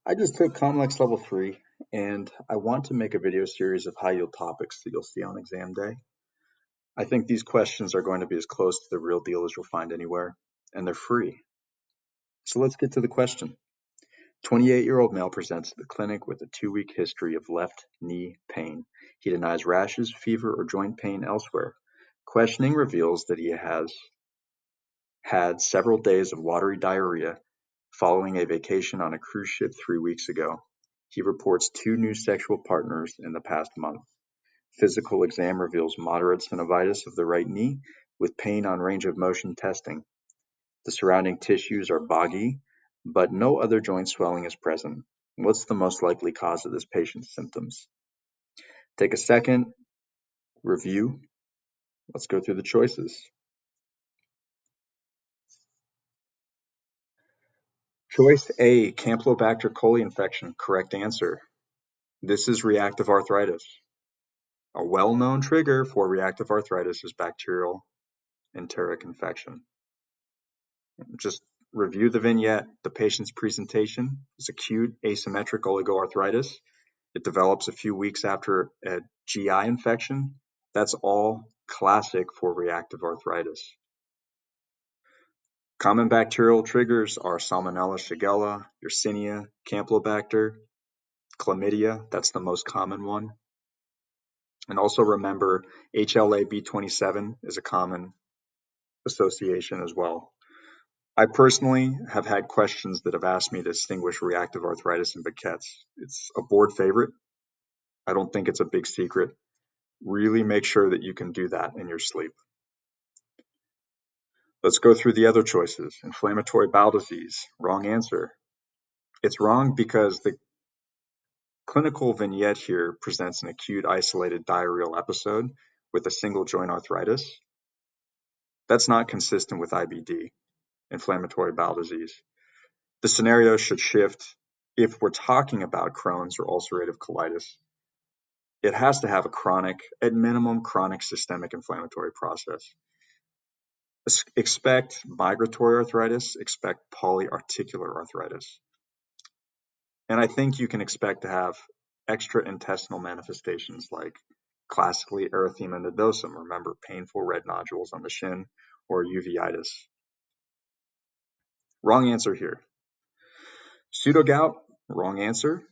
I just took COMLEX Level 3 and I want to make a video series of high yield topics that you'll see on exam day. I think these questions are going to be as close to the real deal as you'll find anywhere, and they're free. So let's get to the question. 28-year-old male presents to the clinic with a 2-week history of left knee pain. He denies rashes, fever, or joint pain elsewhere. Questioning reveals that he has had several days of watery diarrhea following a vacation on a cruise ship 3 weeks ago. He reports 2 new sexual partners in the past month. Physical exam reveals moderate synovitis of the right knee with pain on range of motion testing. The surrounding tissues are boggy, but no other joint swelling is present. What's the most likely cause of this patient's symptoms? Take a second, review. Let's go through the choices. Choice A, Campylobacter coli infection, correct answer. This is reactive arthritis. A well-known trigger for reactive arthritis is bacterial enteric infection. Just review the vignette. The patient's presentation is acute asymmetric oligoarthritis. It develops a few weeks after a GI infection. That's all classic for reactive arthritis. Common bacterial triggers are Salmonella, Shigella, Yersinia, Campylobacter, Chlamydia. That's the most common one. And also remember, HLA-B27 is a common association as well. I personally have had questions that have asked me to distinguish reactive arthritis and Burkitt's. It's a board favorite. I don't think it's a big secret. Really make sure that you can do that in your sleep. Let's go through the other choices. Inflammatory bowel disease, wrong answer. It's wrong because the clinical vignette here presents an acute isolated diarrheal episode with a single joint arthritis. That's not consistent with IBD, inflammatory bowel disease. The scenario should shift if we're talking about Crohn's or ulcerative colitis. It has to have a chronic, at minimum, chronic systemic inflammatory process. Expect migratory arthritis, expect polyarticular arthritis. And I think you can expect to have extraintestinal manifestations like classically erythema nodosum, remember painful red nodules on the shin, or uveitis. Wrong answer here. Pseudogout, wrong answer.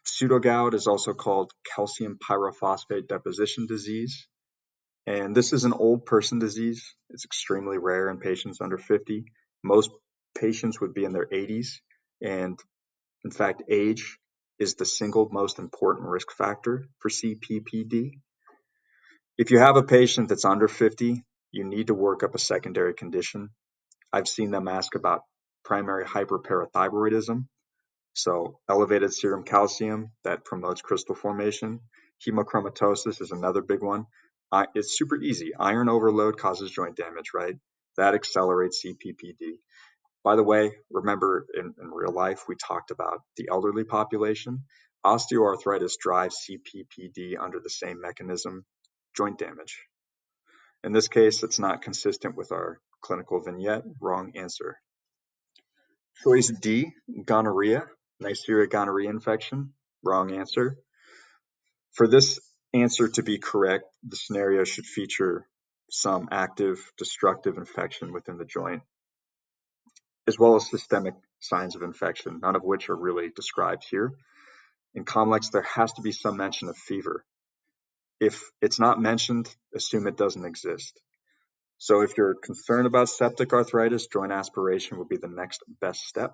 Pseudogout is also called calcium pyrophosphate deposition disease. And this is an old person disease. It's extremely rare in patients under 50. Most patients would be in their 80s. And in fact, age is the single most important risk factor for CPPD. If you have a patient that's under 50, you need to work up a secondary condition. I've seen them ask about primary hyperparathyroidism. So elevated serum calcium that promotes crystal formation. Hemochromatosis is another big one. It's super easy. Iron overload causes joint damage, right? That accelerates CPPD. By the way, remember in real life, we talked about the elderly population. Osteoarthritis drives CPPD under the same mechanism, joint damage. In this case, it's not consistent with our clinical vignette. Wrong answer. Choice D, gonorrhea, Neisseria gonorrhea infection. Wrong answer. For this answer to be correct, the scenario should feature some active destructive infection within the joint, as well as systemic signs of infection, none of which are really described here. In COMLEX, there has to be some mention of fever. If it's not mentioned, assume it doesn't exist. So if you're concerned about septic arthritis, joint aspiration will be the next best step.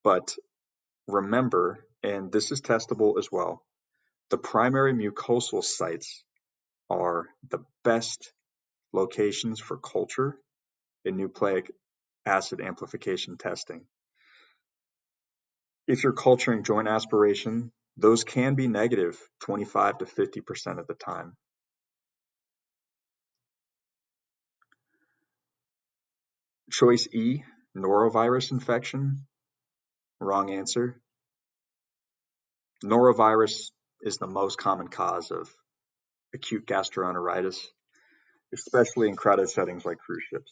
But remember, and this is testable as well, the primary mucosal sites are the best locations for culture in nucleic acid amplification testing. If you're culturing joint aspiration, those can be negative 25 to 50% of the time. Choice E, norovirus infection. Wrong answer. Norovirus is the most common cause of acute gastroenteritis, especially in crowded settings like cruise ships.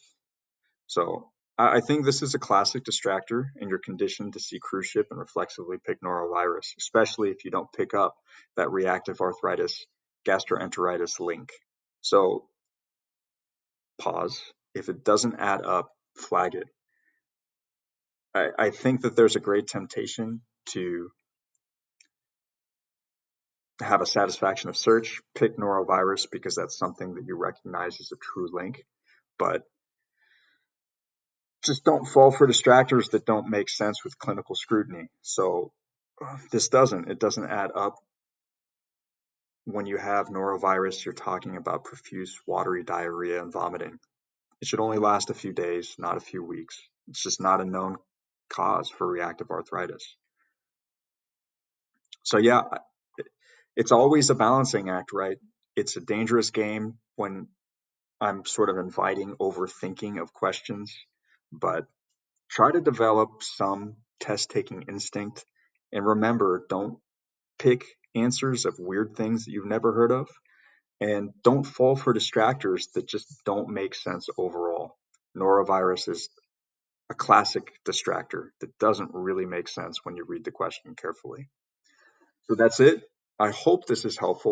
So I think this is a classic distractor, and you're conditioned to see cruise ship and reflexively pick norovirus, especially if you don't pick up that reactive arthritis, gastroenteritis link. So pause. If it doesn't add up, flag it. I think that there's a great temptation to have a satisfaction of search, pick norovirus because that's something that you recognize as a true link. But just don't fall for distractors that don't make sense with clinical scrutiny. So it doesn't add up. When you have norovirus, you're talking about profuse watery diarrhea and vomiting. It should only last a few days, not a few weeks. It's just not a known cause for reactive arthritis. So yeah, it's always a balancing act, right? It's a dangerous game when I'm sort of inviting overthinking of questions, but try to develop some test taking instinct. And remember, don't pick answers of weird things that you've never heard of. And don't fall for distractors that just don't make sense overall. Norovirus is a classic distractor that doesn't really make sense when you read the question carefully. So that's it. I hope this is helpful.